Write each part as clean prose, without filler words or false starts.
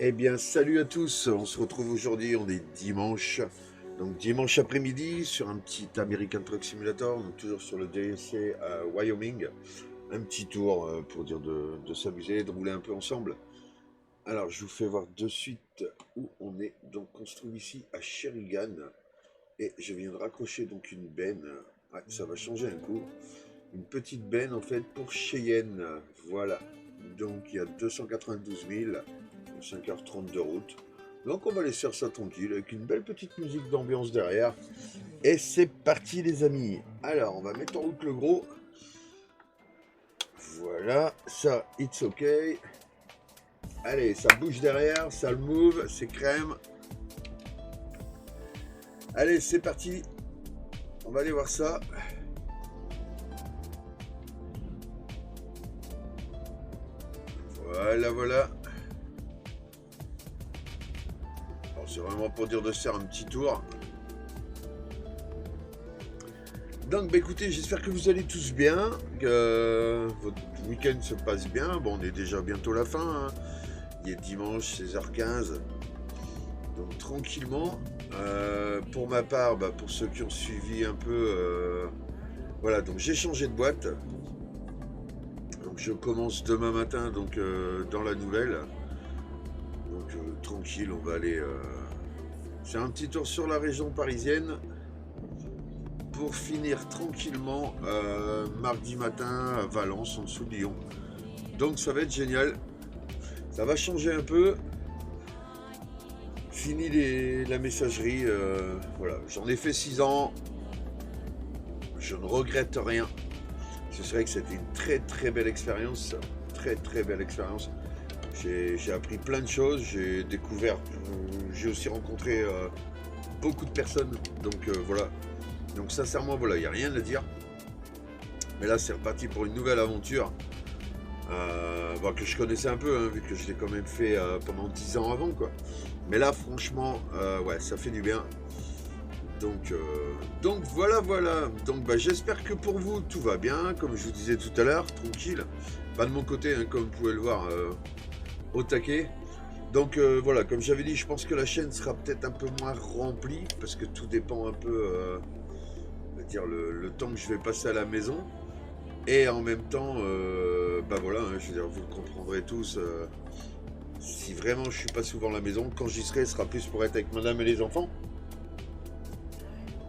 Eh bien, salut à tous. On se retrouve aujourd'hui, on est dimanche. Donc dimanche après-midi sur un petit American Truck Simulator, donc toujours sur le DLC à Wyoming. Un petit tour pour dire de s'amuser, de rouler un peu ensemble. Alors, je vous fais voir de suite où on est. Donc, on se trouve ici à Sheridan. Et je viens de raccrocher donc une benne. Ouais, ça va changer un coup. Une petite benne en fait pour Cheyenne. Voilà. Donc il y a 292 000, 5h30 de route. Donc on va laisser faire ça tranquille avec une belle petite musique d'ambiance derrière. Et c'est parti les amis. Alors on va mettre en route le gros. Voilà, ça, it's ok. Allez, ça bouge derrière, ça le move, c'est crème. Allez, c'est parti. On va aller voir ça. Voilà, voilà. Alors c'est vraiment pour dire de se faire un petit tour. Donc bah écoutez, j'espère que vous allez tous bien, que votre week-end se passe bien. Bon, on est déjà bientôt la fin, hein. Il est dimanche, 16h15. Donc tranquillement. Pour ma part, bah, pour ceux qui ont suivi un peu, voilà, donc j'ai changé de boîte. Donc je commence demain matin donc, dans la nouvelle. Donc tranquille, on va aller faire un petit tour sur la région parisienne pour finir tranquillement mardi matin à Valence, en dessous de Lyon. Donc ça va être génial. Ça va changer un peu. Fini la messagerie. Voilà, j'en ai fait 6 ans. Je ne regrette rien. C'est vrai que c'était une très très belle expérience. Très très belle expérience. J'ai appris plein de choses. J'ai découvert. J'ai aussi rencontré beaucoup de personnes. Donc voilà. Donc sincèrement, voilà, il n'y a rien à dire. Mais là, c'est reparti pour une nouvelle aventure. Bon, que je connaissais un peu, hein, vu que je l'ai quand même fait pendant 10 ans avant, quoi. Mais là, franchement, ouais, ça fait du bien. Donc voilà, voilà. Donc bah, j'espère que pour vous, tout va bien, comme je vous disais tout à l'heure, tranquille. Pas de mon côté, hein, comme vous pouvez le voir, au taquet. Donc voilà, comme j'avais dit, je pense que la chaîne sera peut-être un peu moins remplie, parce que tout dépend un peu, on va dire, le temps que je vais passer à la maison. Et en même temps, bah voilà, hein, je veux dire, vous le comprendrez tous. Si vraiment je suis pas souvent à la maison, quand j'y serai, ce sera plus pour être avec madame et les enfants.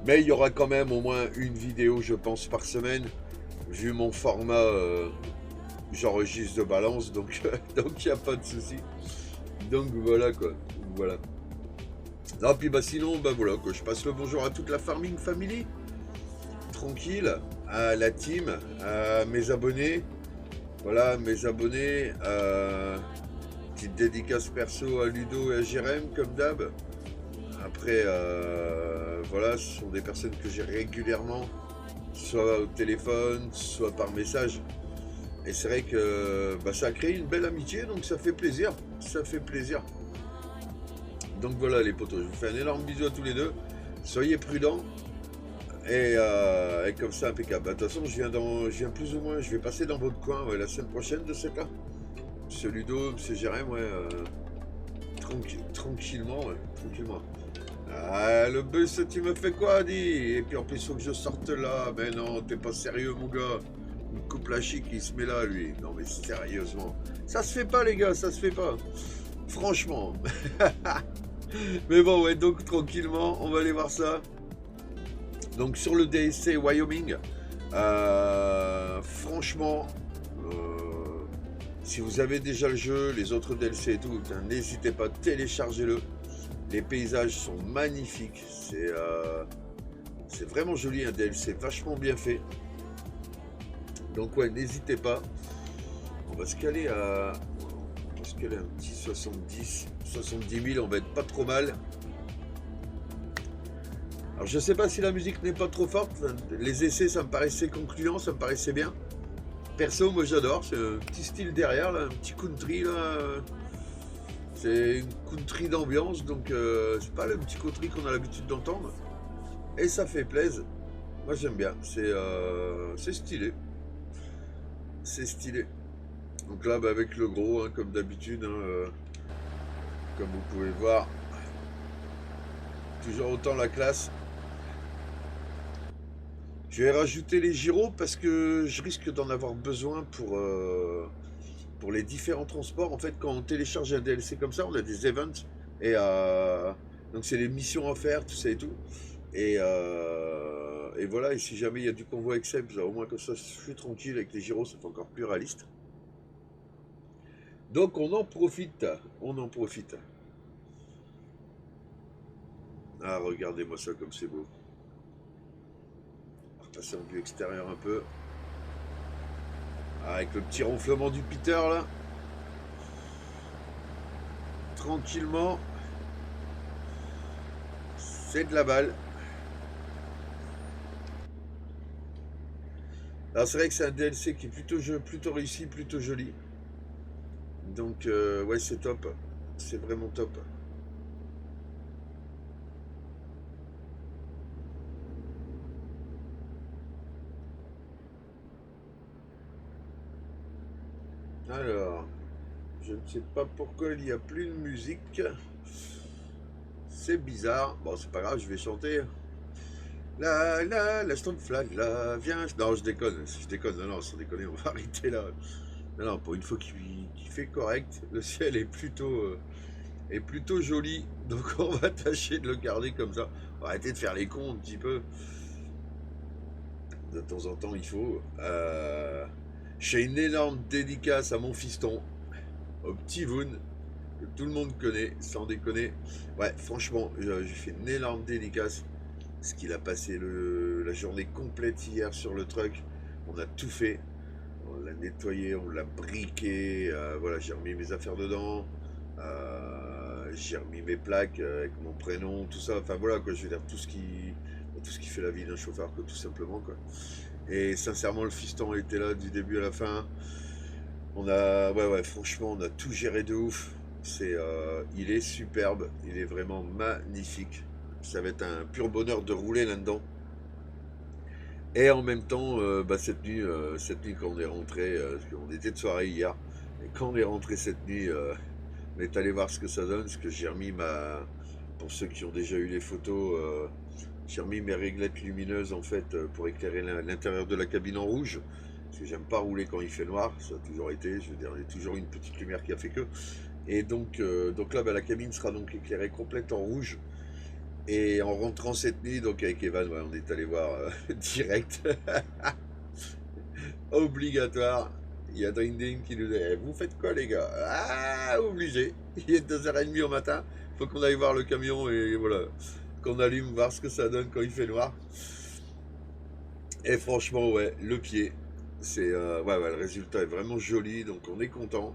Mais il y aura quand même au moins une vidéo, je pense, par semaine. Vu mon format, j'enregistre de balance, donc donc il n'y a pas de souci. Donc voilà quoi. Voilà. Non, puis bah sinon, bah voilà quoi. Je passe le bonjour à toute la Farming Family. Tranquille. À la team, à mes abonnés. Voilà, mes abonnés. Petite dédicace perso à Ludo et à Jérém, comme d'hab. Après, voilà, ce sont des personnes que j'ai régulièrement, soit au téléphone, soit par message. Et c'est vrai que bah, ça a créé une belle amitié, donc ça fait plaisir. Ça fait plaisir. Donc voilà les potos, je vous fais un énorme bisou à tous les deux. Soyez prudents. Et comme ça, impeccable. Bah, de toute façon, je viens plus ou moins, je vais passer dans votre coin ouais, la semaine prochaine de ce cas. Monsieur Ludo, Monsieur Jérém, ouais, tranquillement, ouais, tranquillement. Ah, le bus, tu me fais quoi, dis? Et puis en plus, il faut que je sorte là. Mais non, t'es pas sérieux, mon gars. Il me coupe la chic, il se met là, lui. Non, mais sérieusement. Ça se fait pas, les gars, ça se fait pas. Franchement. Mais bon, ouais, donc tranquillement, on va aller voir ça. Donc sur le DSC Wyoming, franchement, si vous avez déjà le jeu, les autres DLC et tout, n'hésitez pas, téléchargez-le. Les paysages sont magnifiques. C'est vraiment joli, un DLC vachement bien fait. Donc ouais, n'hésitez pas. On va se caler à... On va se caler un petit 70 000, on va être pas trop mal. Alors je sais pas si la musique n'est pas trop forte. Les essais, ça me paraissait concluant, ça me paraissait bien. Perso, moi j'adore. C'est un petit style derrière, là, un petit country là. C'est une country d'ambiance, donc c'est pas le petit country qu'on a l'habitude d'entendre. Et ça fait plaisir. Moi j'aime bien, c'est stylé. C'est stylé. Donc là, bah, avec le gros, hein, comme d'habitude, hein, Comme vous pouvez voir, toujours autant la classe. Je vais rajouter les gyros parce que je risque d'en avoir besoin pour les différents transports. En fait, quand on télécharge un DLC comme ça, on a des events. Et donc, c'est les missions à faire, tout ça et tout. Et voilà, et si jamais il y a du convoi avec Seb, au moins comme ça, je suis tranquille avec les gyros, ça fait encore plus réaliste. Donc, on en profite. On en profite. Ah, regardez-moi ça comme c'est beau. On va repasser en vue extérieure un peu. Ah, avec le petit ronflement du Peter là. Tranquillement. C'est de la balle. Alors c'est vrai que c'est un DLC qui est plutôt réussi, plutôt joli. Donc ouais, c'est top. C'est vraiment top. Alors, je ne sais pas pourquoi il n'y a plus de musique. C'est bizarre. Bon, c'est pas grave, je vais chanter. La Stoneflag, là, viens. Non, je déconne, non, sans déconner, on va arrêter là. Non, non, pour une fois qu'il fait correct, le ciel est plutôt joli, donc on va tâcher de le garder comme ça. On va arrêter de faire les cons un petit peu. De temps en temps, il faut. J'ai une énorme dédicace à mon fiston, au petit Voon, que tout le monde connaît, sans déconner. Ouais, franchement, j'ai fait une énorme dédicace. Parce qu'il a passé la journée complète hier sur le truck. On a tout fait. On l'a nettoyé, on l'a briqué. Voilà, j'ai remis mes affaires dedans. J'ai remis mes plaques avec mon prénom, tout ça. Enfin voilà, quoi, je veux dire, tout ce qui fait la vie d'un chauffeur, quoi, tout simplement, quoi. Et sincèrement, le fiston était là du début à la fin. Ouais, franchement, on a tout géré de ouf. Il est superbe, il est vraiment magnifique. Ça va être un pur bonheur de rouler là-dedans. Et en même temps, cette nuit quand on est rentré, parce qu'on était de soirée hier, et quand on est rentré cette nuit, on est allé voir ce que ça donne, parce que j'ai remis pour ceux qui ont déjà eu les photos, j'ai remis mes réglettes lumineuses en fait pour éclairer l'intérieur de la cabine en rouge. Parce que j'aime pas rouler quand il fait noir, ça a toujours été, je veux dire, il y a toujours une petite lumière qui a fait que. Et donc là, la cabine sera donc éclairée complète en rouge. Et en rentrant cette nuit, donc avec Evan, ouais, on est allé voir direct, obligatoire. Il y a Drinding qui nous dit eh, vous faites quoi les gars? Ah, obligé. Il est 2h30 au matin, faut qu'on aille voir le camion et voilà, qu'on allume, voir ce que ça donne quand il fait noir. Et franchement, ouais, le pied, ouais, le résultat est vraiment joli, donc on est content.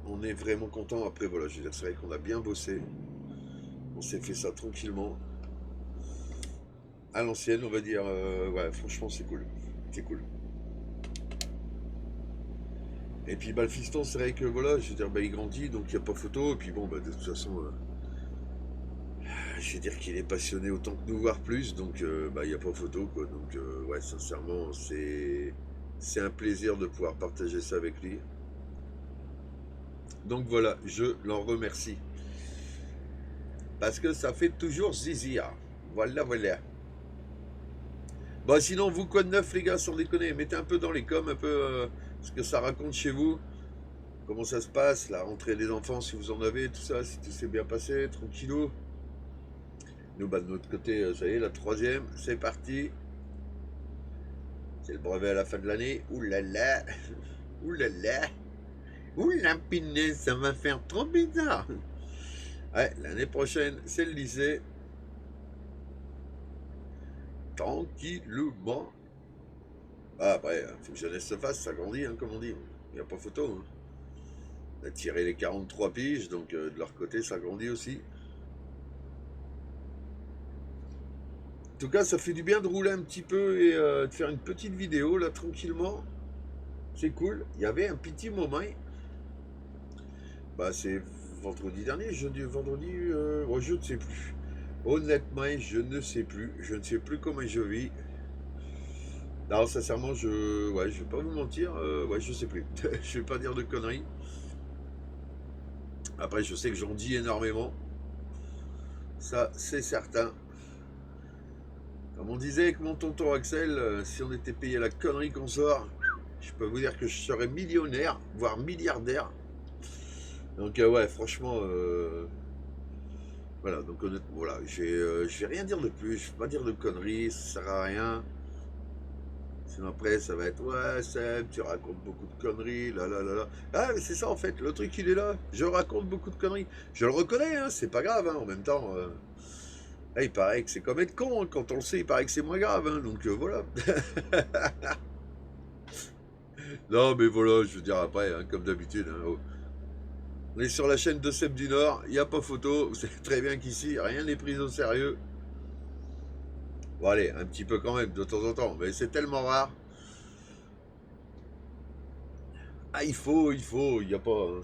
On est vraiment content. Après, voilà, je veux dire, c'est vrai qu'on a bien bossé. On s'est fait ça tranquillement. À l'ancienne, on va dire. Ouais, franchement, c'est cool. C'est cool. Et puis, le fiston, c'est vrai que voilà, je veux dire, il grandit, donc il n'y a pas photo. Et puis, bon, de toute façon, je veux dire qu'il est passionné autant que nous, voire plus. Donc, il n'y a pas photo, quoi. Donc, ouais, sincèrement, c'est un plaisir de pouvoir partager ça avec lui. Donc, voilà, je l'en remercie. Parce que ça fait toujours zizir. Voilà, voilà. Bon, sinon, vous, quoi de neuf, les gars, sans déconner? Mettez un peu dans les coms, un peu ce que ça raconte chez vous. Comment ça se passe, la rentrée des enfants, si vous en avez, tout ça, si tout s'est bien passé, tranquillou. Nous, de notre côté, ça y est, la troisième, c'est parti. C'est le brevet à la fin de l'année. Ouh là là, ouh là là, ouh la pinée, ça va faire trop bizarre. Ouais, l'année prochaine, c'est le lycée. Tranquillement. Ah, après, faut que jeunesse se fasse, ça grandit, hein, comme on dit. Il n'y a pas photo. Hein. On a tiré les 43 piges, donc de leur côté, ça grandit aussi. En tout cas, ça fait du bien de rouler un petit peu et de faire une petite vidéo, là, tranquillement. C'est cool. Il y avait un petit moment. C'est vendredi dernier, vendredi, oh, je ne sais plus. Honnêtement, je ne sais plus. Je ne sais plus comment je vis. Non, sincèrement, ouais, je vais pas vous mentir. Ouais, je sais plus. Je vais pas dire de conneries. Après, je sais que j'en dis énormément. Ça, c'est certain. Comme on disait avec mon tonton Axel, si on était payé la connerie qu'on sort, je peux vous dire que je serais millionnaire, voire milliardaire. Donc ouais, franchement, voilà, donc honnêtement, voilà, je vais rien dire de plus, je vais pas dire de conneries, ça sert à rien. Sinon après, ça va être, ouais, Seb, tu racontes beaucoup de conneries, là, là, là, là. Ah, mais c'est ça en fait, le truc il est là, je raconte beaucoup de conneries. Je le reconnais, hein, c'est pas grave, hein, en même temps. Il paraît que c'est comme être con, hein, quand on le sait, il paraît que c'est moins grave, hein, donc voilà. Non, mais voilà, je veux dire après, hein, comme d'habitude, hein, on est sur la chaîne de Seb du Nord, il n'y a pas photo, vous savez très bien qu'ici, rien n'est pris au sérieux. Bon allez, un petit peu quand même, de temps en temps, mais c'est tellement rare. Ah, il n'y a pas, hein,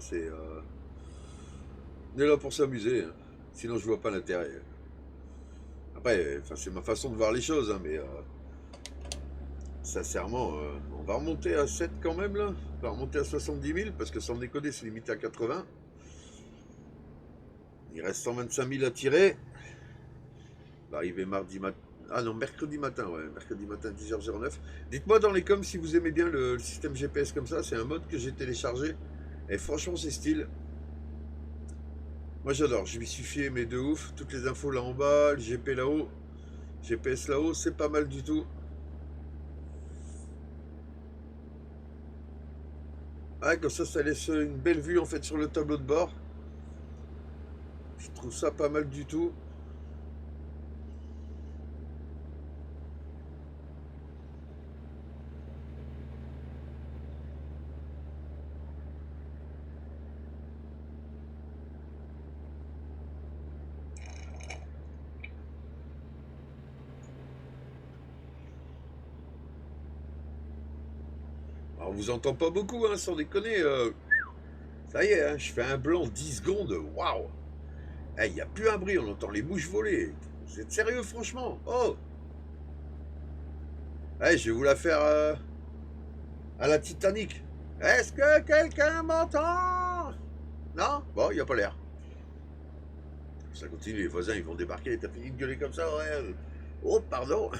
on est là pour s'amuser, hein. Sinon je vois pas l'intérêt. Après, enfin, c'est ma façon de voir les choses, hein, mais sincèrement, on va remonter à 7 quand même là. On va remonter à 70 000 parce que sans déconner, c'est limité à 80. Il reste 125 000 à tirer. On va arriver mardi matin. Ah non, mercredi matin, ouais, mercredi matin 10h09. Dites-moi dans les coms si vous aimez bien le système GPS comme ça. C'est un mode que j'ai téléchargé. Et franchement, c'est style. Moi j'adore, je m'y suis fié, mais de ouf. Toutes les infos là en bas, le GP là-haut, GPS là-haut, c'est pas mal du tout. Ah, comme ça laisse une belle vue en fait sur le tableau de bord. Je trouve ça pas mal du tout. Alors, on vous entend pas beaucoup, hein, sans déconner. Ça y est, hein, je fais un blanc 10 secondes. Waouh! Il n'y a plus un bruit, on entend les mouches voler. Vous êtes sérieux, franchement? Oh! Je vais vous la faire à la Titanic. Est-ce que quelqu'un m'entend? Non? Bon, il n'y a pas l'air. Ça continue, les voisins ils vont débarquer. T'as fini de gueuler comme ça, ouais. Oh, pardon.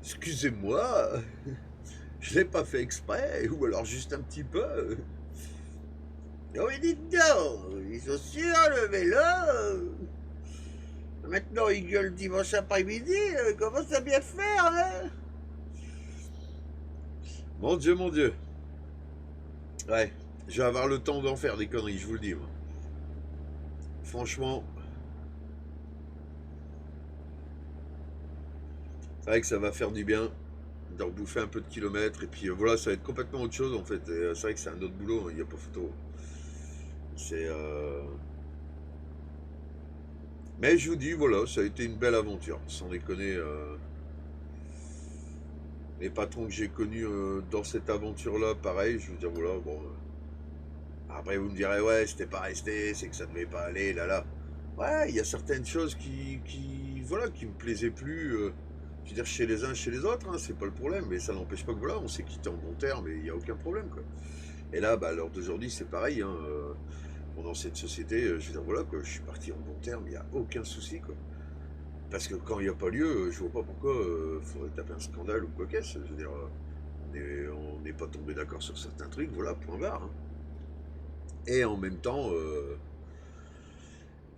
Excusez-moi. Je l'ai pas fait exprès, ou alors juste un petit peu. Oh, mais dites donc, ils sont surlevés-le. Maintenant, ils gueulent dimanche après-midi. Comment ça bien faire, là? Mon Dieu, mon Dieu. Ouais, je vais avoir le temps d'en faire des conneries, je vous le dis, moi. Franchement, c'est vrai que ça va faire du bien d'en bouffer un peu de kilomètres. Et puis voilà, ça va être complètement autre chose, en fait. C'est vrai que c'est un autre boulot, il n'y a pas photo. C'est... Mais je vous dis, voilà, ça a été une belle aventure. Sans déconner, les patrons que j'ai connus dans cette aventure-là, pareil, je veux dire, voilà, bon. Après, vous me direz, ouais, c'était pas resté, c'est que ça devait pas aller, là, là. Ouais, il y a certaines choses voilà, qui me plaisaient plus. Je veux dire, chez les uns, chez les autres, hein, c'est pas le problème, mais ça n'empêche pas que voilà, on s'est quitté en bon terme et il n'y a aucun problème, quoi. Et là, bah, à l'heure d'aujourd'hui, c'est pareil, hein, dans cette société, je veux dire, voilà, quoi, je suis parti en bon terme, il n'y a aucun souci, quoi. Parce que quand il n'y a pas lieu, je vois pas pourquoi il faudrait taper un scandale ou quoi qu'est-ce. Je veux dire, on n'est pas tombé d'accord sur certains trucs, voilà, point barre, hein. Et en même temps,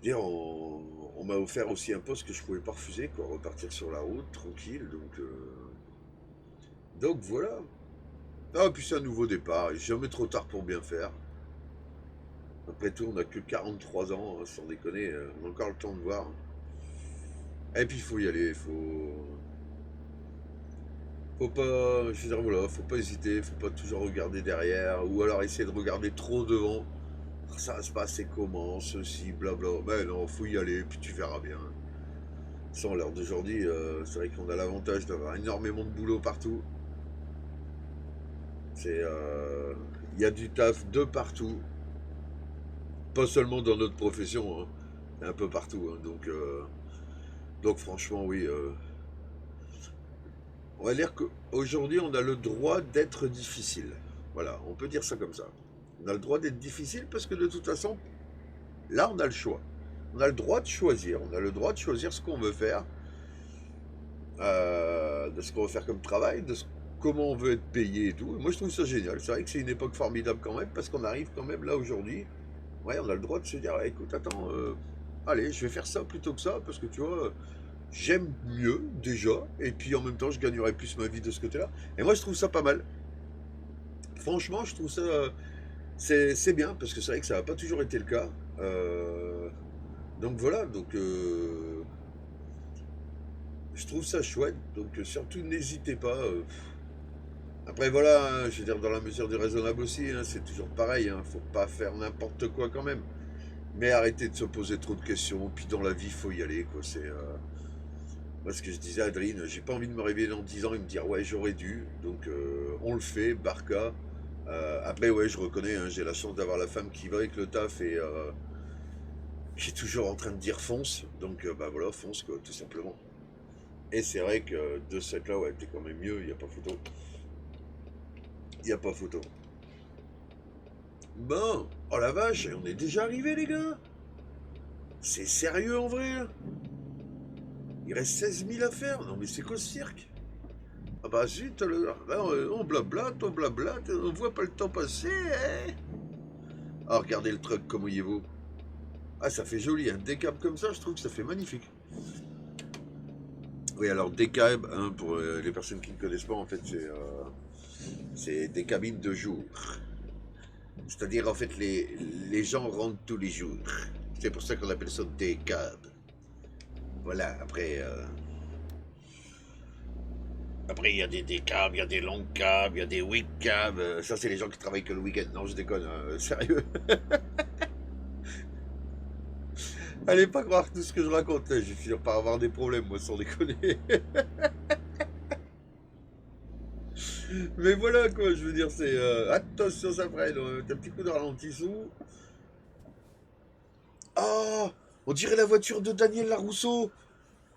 dire, on m'a offert aussi un poste que je pouvais pas refuser, quoi, repartir sur la route, tranquille, donc voilà. Ah, puis c'est un nouveau départ, jamais trop tard pour bien faire. Après tout, on n'a que 43 ans, hein, sans déconner, on a encore le temps de voir. Et puis il faut y aller, faut pas, je veux dire, voilà, faut pas hésiter, faut pas toujours regarder derrière, ou alors essayer de regarder trop devant. Ça va se passer comment, ceci, blabla. Ben non, faut y aller, puis tu verras bien. Sans l'heure d'aujourd'hui, c'est vrai qu'on a l'avantage d'avoir énormément de boulot partout. Il y a du taf de partout, pas seulement dans notre profession, hein, un peu partout, hein. Donc franchement, oui, on va dire qu'aujourd'hui, on a le droit d'être difficile. Voilà, on peut dire ça comme ça. On a le droit d'être difficile parce que de toute façon, là, on a le choix. On a le droit de choisir. On a le droit de choisir ce qu'on veut faire, de ce qu'on veut faire comme travail, comment on veut être payé et tout. Et moi, je trouve ça génial. C'est vrai que c'est une époque formidable quand même parce qu'on arrive quand même là aujourd'hui. Ouais, on a le droit de se dire, ouais, écoute, attends, allez, je vais faire ça plutôt que ça parce que tu vois, j'aime mieux déjà. Et puis en même temps, je gagnerai plus ma vie de ce côté-là. Et moi, je trouve ça pas mal. Franchement, je trouve ça, c'est bien parce que c'est vrai que ça n'a pas toujours été le cas. Donc voilà, donc je trouve ça chouette. Donc surtout n'hésitez pas. Après voilà, hein, je veux dire dans la mesure du raisonnable aussi, hein, c'est toujours pareil. Hein, faut pas faire n'importe quoi quand même. Mais arrêtez de se poser trop de questions. Puis dans la vie, faut y aller quoi. C'est moi ce que je disais à Adrien. J'ai pas envie de me réveiller dans 10 ans et me dire ouais j'aurais dû. Donc on le fait, barca. Après ouais, je reconnais. Hein, j'ai la chance d'avoir la femme qui va avec le taf et qui est toujours en train de dire fonce. Donc bah voilà, fonce quoi, tout simplement. Et c'est vrai que de cette là, ouais, t'es quand même mieux, il n'y a pas photo. Il n'y a pas photo. Bon, oh la vache, on est déjà arrivé les gars. C'est sérieux en vrai là. Il reste 16 000 à faire. Non mais c'est quoi ce cirque? Ah bah zut, là, on blablate, on voit pas le temps passer. Hein. Ah regardez le truck, comment il est beau. Ah ça fait joli, un décap comme ça, je trouve que ça fait magnifique. Oui alors décab, hein, pour les personnes qui ne connaissent pas, en fait c'est des cabines de jour. C'est-à-dire, en fait, les gens rentrent tous les jours. C'est pour ça qu'on appelle ça des cabs. Voilà, après, il y a des cabs, il y a des longs cabs, il y a des week cabs. Ça, c'est les gens qui travaillent que le week-end. Non, je déconne, hein, sérieux. Allez pas croire tout ce que je raconte, là. Je vais finir par avoir des problèmes, moi, sans déconner. Mais voilà, quoi, je veux dire, c'est... attention, ça freine. T'as un petit coup de ralentissou. Ah, on dirait la voiture de Daniel Larousseau.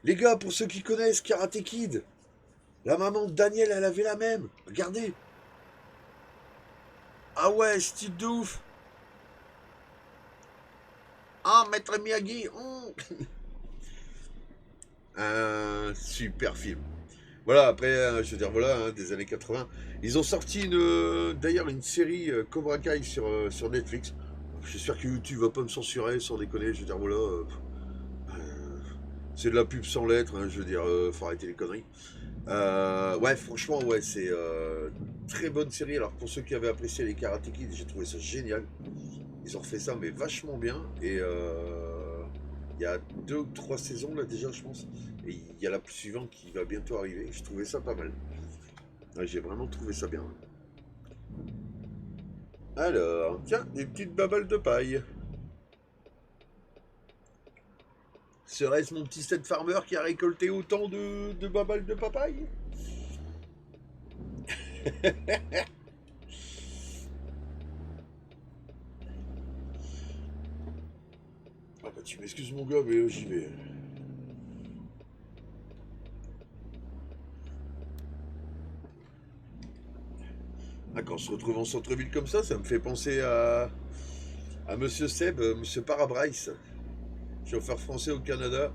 Les gars, pour ceux qui connaissent Karate Kid, la maman de Daniel, elle avait la même. Regardez. Ah ouais, style de ouf. Ah, Maître Miyagi. Un super film. Voilà, après, je veux dire, voilà, hein, des années 80. Ils ont sorti d'ailleurs une série Cobra Kai sur Netflix. J'espère que YouTube va pas me censurer, sans déconner. Je veux dire, voilà. C'est de la pub sans lettres, hein, je veux dire, faut arrêter les conneries. Ouais, franchement, ouais, c'est très bonne série. Alors, pour ceux qui avaient apprécié les Karate Kid, j'ai trouvé ça génial. Ils ont refait ça, mais vachement bien. Et il y a 2 ou 3 saisons, là, déjà, je pense. Et il y a la suivante qui va bientôt arriver. Je trouvais ça pas mal. Ouais, j'ai vraiment trouvé ça bien. Alors, tiens, des petites babales de paille. Serait-ce mon petit Seth Farmer qui a récolté autant de babales de papaye? Ah bah tu m'excuses mon gars, mais j'y vais. Ah, quand on se retrouve en centre-ville comme ça me fait penser à Monsieur Seb, Monsieur Parabrice, chauffeur français au Canada,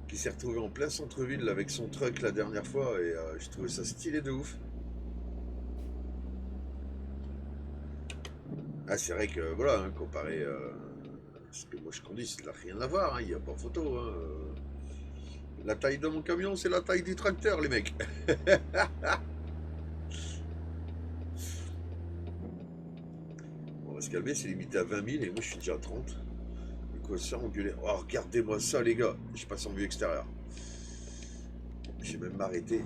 qui s'est retrouvé en plein centre-ville avec son truck la dernière fois et j'ai trouvé ça stylé de ouf. Ah c'est vrai que voilà, hein, comparé à ce que moi je conduis, ça n'a rien à voir, il n'y a pas photo. Hein. La taille de mon camion, c'est la taille du tracteur, les mecs. On va se calmer, c'est limité à 20 000 et moi je suis déjà à 30. Et quoi ça, engueulé? Oh, regardez-moi ça, les gars. Je passe en vue extérieure. J'ai même m'arrêter.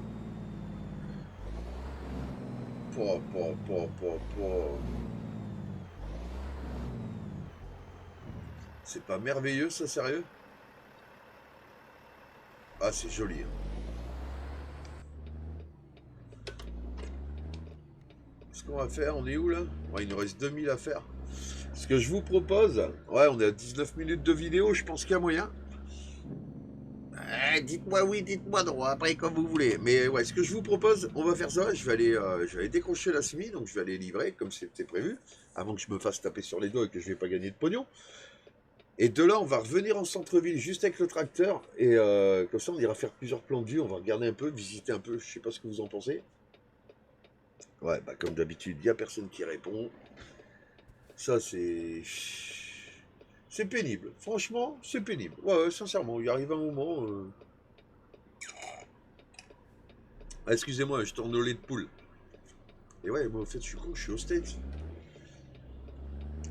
C'est pas merveilleux, ça, sérieux? Ah, c'est joli. Hein. Ce qu'on va faire, on est où là? Ouais, il nous reste 2000 à faire. Ce que je vous propose, ouais, on est à 19 minutes de vidéo, je pense qu'il y a moyen. dites-moi oui, dites-moi non, après comme vous voulez. Mais ouais, ce que je vous propose, on va faire ça. Je vais aller décrocher la semi, donc je vais aller livrer comme c'était prévu, avant que je me fasse taper sur les doigts et que je vais pas gagner de pognon. Et de là, on va revenir en centre-ville juste avec le tracteur. Et comme ça, on ira faire plusieurs plans de vue. On va regarder un peu, visiter un peu. Je sais pas ce que vous en pensez. Ouais, bah comme d'habitude, il n'y a personne qui répond. Ça, c'est pénible. Franchement, c'est pénible. Ouais, ouais, sincèrement, il arrive un moment. Ah, excusez-moi, je tourne au lait de poule. Et ouais, moi, en fait, je suis con, je suis au States.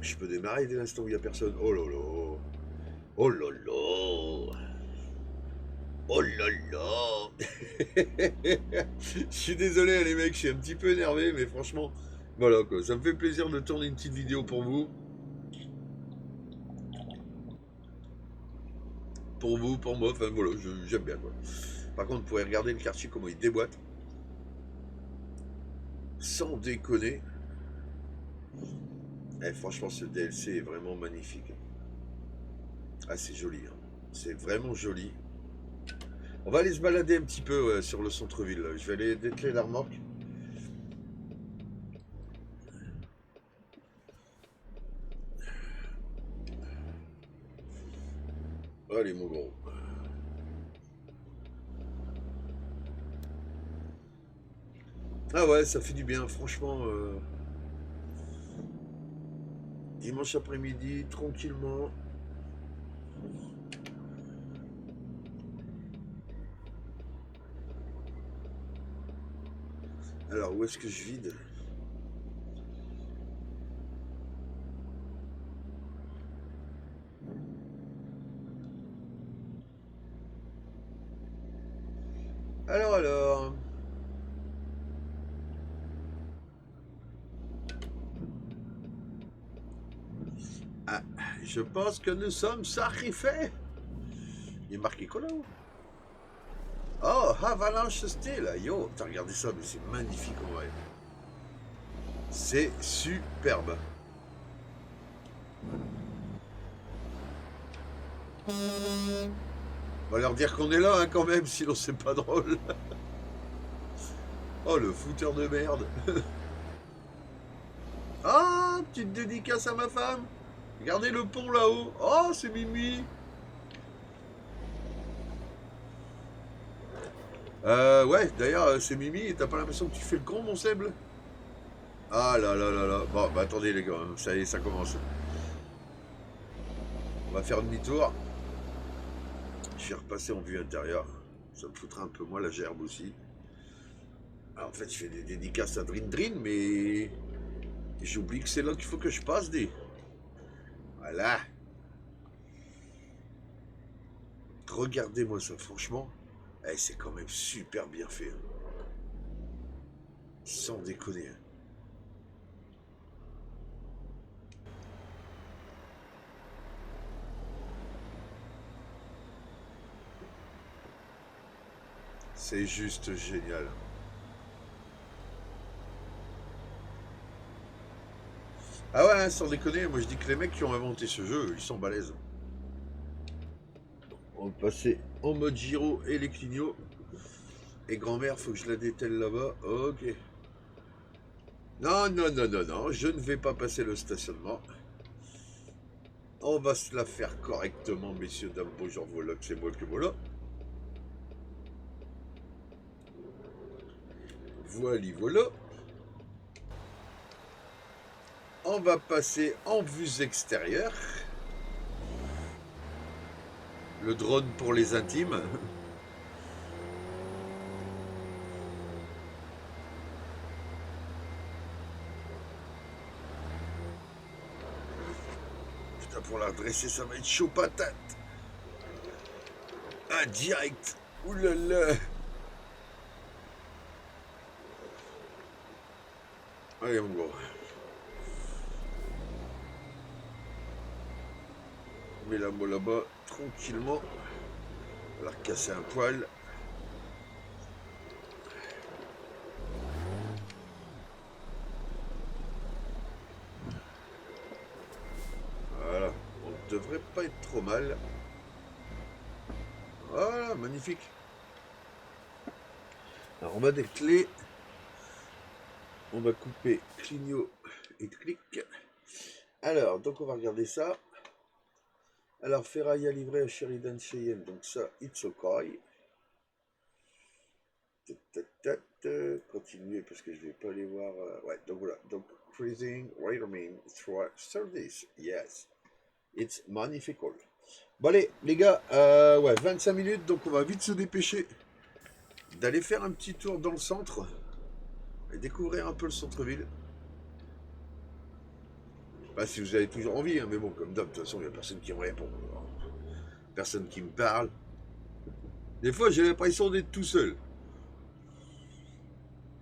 Je peux démarrer dès l'instant où il n'y a personne. Oh là là. Oh là là. Oh là là. Je suis désolé, les mecs, je suis un petit peu énervé, mais franchement, voilà quoi. Ça me fait plaisir de tourner une petite vidéo pour vous. Pour vous, pour moi, enfin voilà, j'aime bien quoi. Par contre, vous pourrez regarder le quartier, comment il déboîte. Sans déconner. Eh, franchement, ce DLC est vraiment magnifique. Ah, c'est joli, hein. C'est vraiment joli. On va aller se balader un petit peu ouais, sur le centre-ville. Je vais aller dételer la remorque. Allez, mon gros. Ah ouais, ça fait du bien, franchement. Dimanche après-midi, tranquillement. Alors, où est-ce que je vide? Alors. Ah, je pense que nous sommes sacrifiés. Il est marqué quoi là-haut? Oh, Avalanche Steel. Yo, t'as regardé ça, mais c'est magnifique en vrai. C'est superbe. On va leur dire qu'on est là hein, quand même, sinon c'est pas drôle. Oh, le fouteur de merde. Ah, petite dédicace à ma femme. Regardez le pont là-haut. Oh, c'est Mimi. Ouais, d'ailleurs, c'est Mimi et t'as pas l'impression que tu fais le con, mon Seb? Ah là là là là. Bon, bah attendez les gars, hein, ça y est, ça commence. On va faire demi-tour. Je vais repasser en vue intérieure. Ça me foutra un peu moins la gerbe aussi. Alors, en fait, je fais des dédicaces à Drin Drin, mais j'oublie que c'est là qu'il faut que je passe des. Voilà. Regardez-moi ça, franchement. Eh, c'est quand même super bien fait, hein. Sans déconner, hein. C'est juste génial. Ah ouais, hein, sans déconner, moi je dis que les mecs qui ont inventé ce jeu, ils sont balèzes. On va passer en mode gyro et les clignots. Et grand-mère, faut que je la dételle là-bas. Ok. Non, non, non, non, non, je ne vais pas passer le stationnement. On va se la faire correctement, messieurs, dames, bonjour, voilà, que c'est moi que voilà. Voilà, voilà. On va passer en vues extérieures. Le drone pour les intimes. Putain, pour la redresser, ça va être chaud patate. Ah, direct. Ouh là là. Allez, mon gars. On met la mot là-bas, tranquillement. On va la recasser un poil. Voilà. On ne devrait pas être trop mal. Voilà, magnifique. Alors on va des clés. On va couper clignot et clic. Alors, donc on va regarder ça. Alors, ferraille à livrer à Sheridan Cheyenne. Donc ça, it's okay. Continuer parce que je vais pas aller voir. Ouais, donc voilà. Donc, cruising, returning, through service. Yes. It's magnifique. Bon allez, les gars, ouais, 25 minutes, donc on va vite se dépêcher d'aller faire un petit tour dans le centre et découvrir un peu le centre-ville. Bah, si vous avez toujours envie, hein, mais bon, comme d'hab, de toute façon, il n'y a personne qui me répond. Personne qui me parle. Des fois, j'ai l'impression d'être tout seul.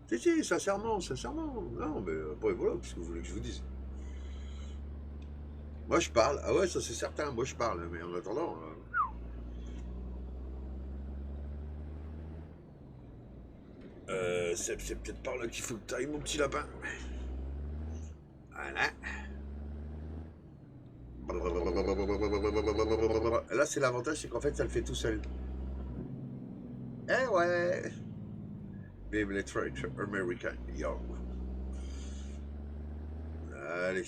Si, sincèrement, sincèrement. Non, mais après, voilà, qu'est-ce que vous voulez que je vous dise? Moi, je parle. Ah ouais, ça c'est certain, moi je parle, mais en attendant. C'est peut-être par là qu'il faut que tu ailles, mon petit lapin. Voilà. Là, c'est l'avantage, c'est qu'en fait, ça le fait tout seul. Eh ouais. Vive les traits américains, yo. Allez.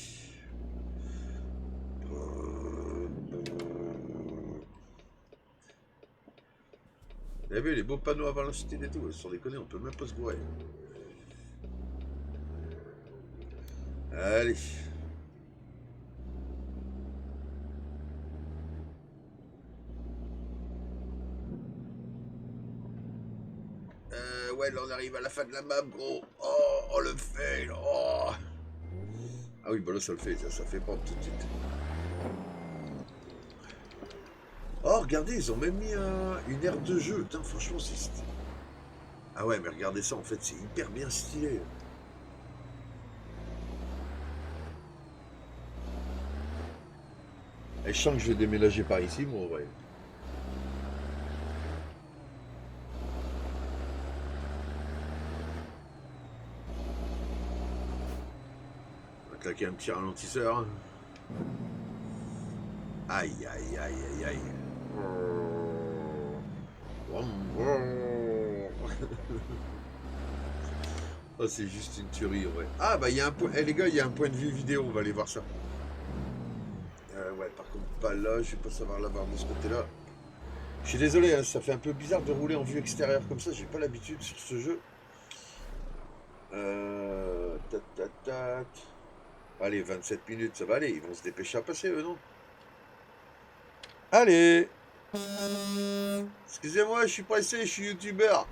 Vous avez vu les beaux panneaux avant l'incité et tout, sans déconner, on peut même pas se gourer. Allez. Ouais, là on arrive à la fin de la map, gros. Oh le fail. Oh. Ah oui, bah là ça le fait, ça fait pas tout de suite. Oh, regardez, ils ont même mis une aire de jeu. Putain, franchement, c'est... Ah ouais, mais regardez ça, en fait, c'est hyper bien stylé. Et je sens que je vais déménager par ici, moi, en vrai. On va claquer un petit ralentisseur. Aïe, aïe, aïe, aïe, aïe. Oh, c'est juste une tuerie, ouais. Ah, bah, il y a un point... Eh, les gars, il y a un point de vue vidéo, on va aller voir ça. Ouais, par contre, pas là, je vais pas savoir l'avoir de ce côté-là. Je suis désolé, hein, ça fait un peu bizarre de rouler en vue extérieure comme ça, j'ai pas l'habitude sur ce jeu. Tac, tac, tac. Allez, 27 minutes, ça va aller, ils vont se dépêcher à passer, eux, non? Allez! Excusez-moi, je suis pressé, je suis youtubeur.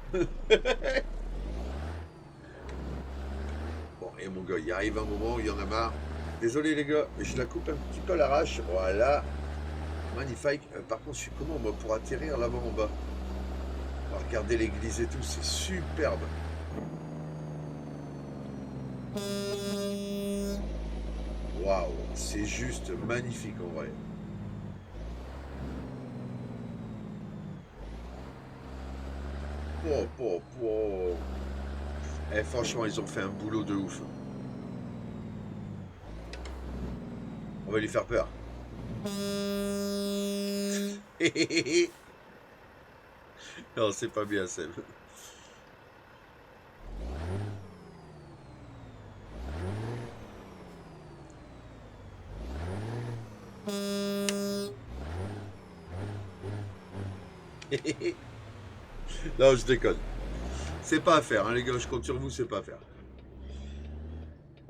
Bon, et mon gars, il arrive un moment où il y en a marre. Désolé les gars, mais je la coupe un petit peu à l'arrache. Voilà. Magnifique. Par contre, je suis comment moi pour atterrir là-bas en bas? Regardez l'église et tout, c'est superbe. Waouh, c'est juste magnifique en vrai. Oh, oh, oh. Eh, franchement, ils ont fait un boulot de ouf. On va lui faire peur. Non, c'est pas bien, Seb. Non, je déconne. C'est pas à faire, hein, les gars, je compte sur vous, c'est pas à faire.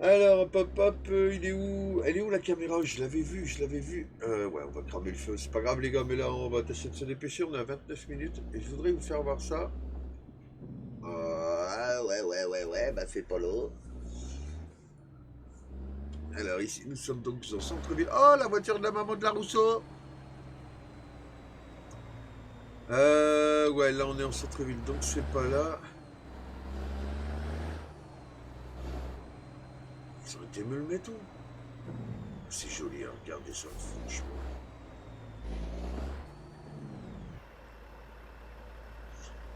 Alors, hop, hop, hop, il est où? Elle est où la caméra? Je l'avais vue, je l'avais vue. Ouais, on va cramer le feu. C'est pas grave, les gars, mais là, on va tâcher de se dépêcher. On est à 29 minutes et je voudrais vous faire voir ça. Ouais, bah c'est pas là. Alors, ici, nous sommes donc au centre-ville. Oh, la voiture de la maman de la Rousseau! Ouais, là, on est en centre-ville, donc c'est pas là. Ça aurait été me le mettre où? C'est joli, hein, regardez ça, franchement.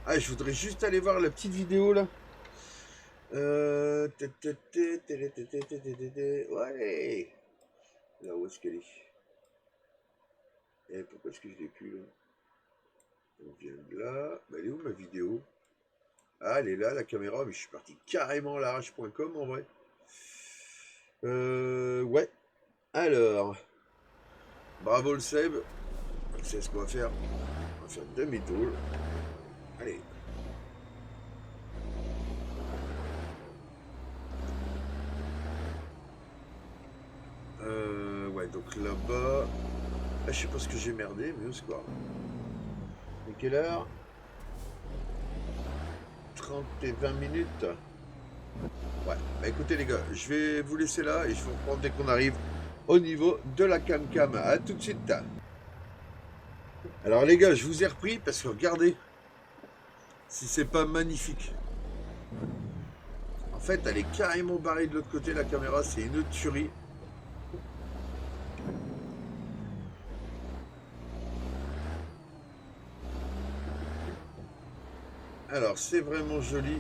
Ah, je voudrais juste aller voir la petite vidéo là. Ouais. Là où est-ce qu'elle est? Et pourquoi est-ce que je l'ai plus là? On vient de là. Bah, elle est où ma vidéo? Ah, elle est là, la caméra, mais je suis parti carrément à l'arrache.com en vrai. Ouais. Alors, bravo le Seb. C'est ce qu'on va faire. On va faire demi-tour. Allez. Ouais, donc là-bas. Ah, je sais pas ce que j'ai merdé, mais c'est quoi. Et quelle heure? 30 et 20 minutes. Ouais, bah écoutez les gars, je vais vous laisser là et je vous reprends dès qu'on arrive au niveau de la cam-cam. A tout de suite. Alors les gars, je vous ai repris parce que regardez, si c'est pas magnifique. En fait, elle est carrément barrée de l'autre côté, la caméra, c'est une tuerie. Alors, c'est vraiment joli.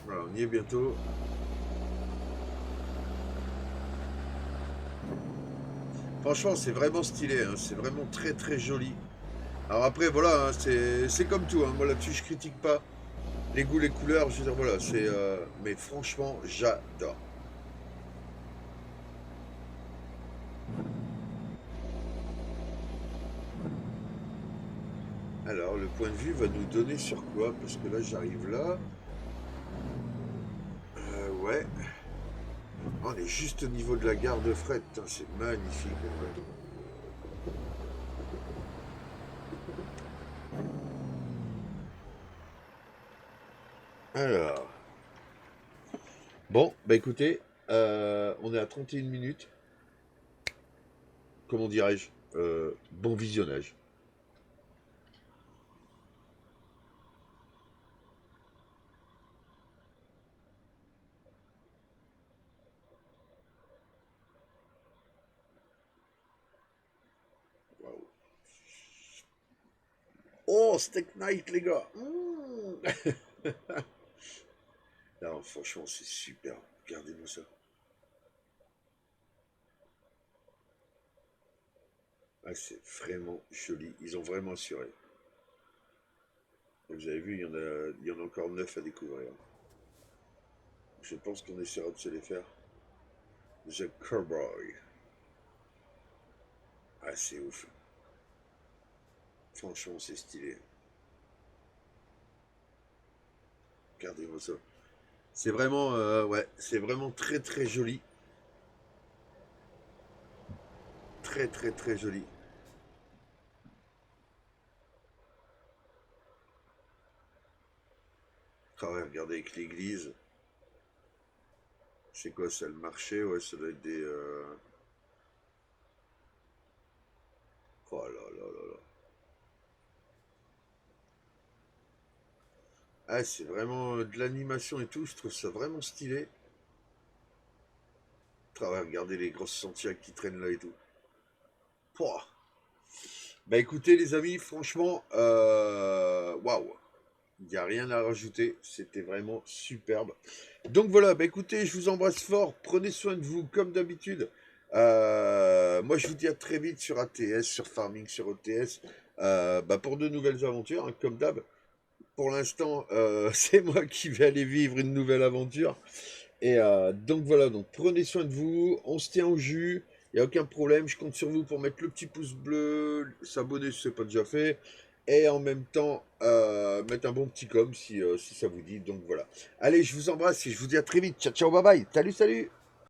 Voilà, on y est bientôt. Franchement, c'est vraiment stylé, hein. C'est vraiment très très joli. Alors après, voilà, hein, c'est comme tout, hein. Moi là-dessus, je critique pas les goûts, les couleurs. Je veux dire, voilà, c'est. Mais franchement, j'adore. Alors, le point de vue va nous donner sur quoi? Parce que là, j'arrive là. Ouais. On est juste au niveau de la gare de fret. Putain, c'est magnifique en fait. Alors. Bon, bah écoutez, on est à 31 minutes. Comment dirais-je? Bon visionnage. Waouh. Oh, Steak Night, les gars. Non, franchement, c'est super. Regardez-moi ça. Ah, c'est vraiment joli. Ils ont vraiment assuré. Vous avez vu, il y en a encore 9 à découvrir. Je pense qu'on essaiera de se les faire. The Cowboy. Ah, c'est ouf. Franchement, c'est stylé. Regardez-moi ça. C'est vraiment, ouais, c'est vraiment très très joli. Très très très joli. Ah ouais, regardez avec l'église. C'est quoi ça, le marché? Ouais, ça doit être des. Oh là là là là. Ah, c'est vraiment de l'animation et tout. Je trouve ça vraiment stylé. Ah ouais, regardez les grosses sentiers qui traînent là et tout. Pouah. Bah écoutez les amis, franchement, waouh. Il n'y a rien à rajouter. C'était vraiment superbe. Donc voilà, bah écoutez, je vous embrasse fort. Prenez soin de vous comme d'habitude. Moi, je vous dis à très vite sur ATS, sur Farming, sur OTS, bah, pour de nouvelles aventures, hein, comme d'hab. Pour l'instant, c'est moi qui vais aller vivre une nouvelle aventure. Et donc voilà, donc prenez soin de vous. On se tient au jus. Il n'y a aucun problème. Je compte sur vous pour mettre le petit pouce bleu, s'abonner si ce n'est pas déjà fait. Et en même temps, mettre un bon petit com si ça vous dit. Donc voilà. Allez, je vous embrasse et je vous dis à très vite. Ciao, ciao, bye bye. Salut, salut.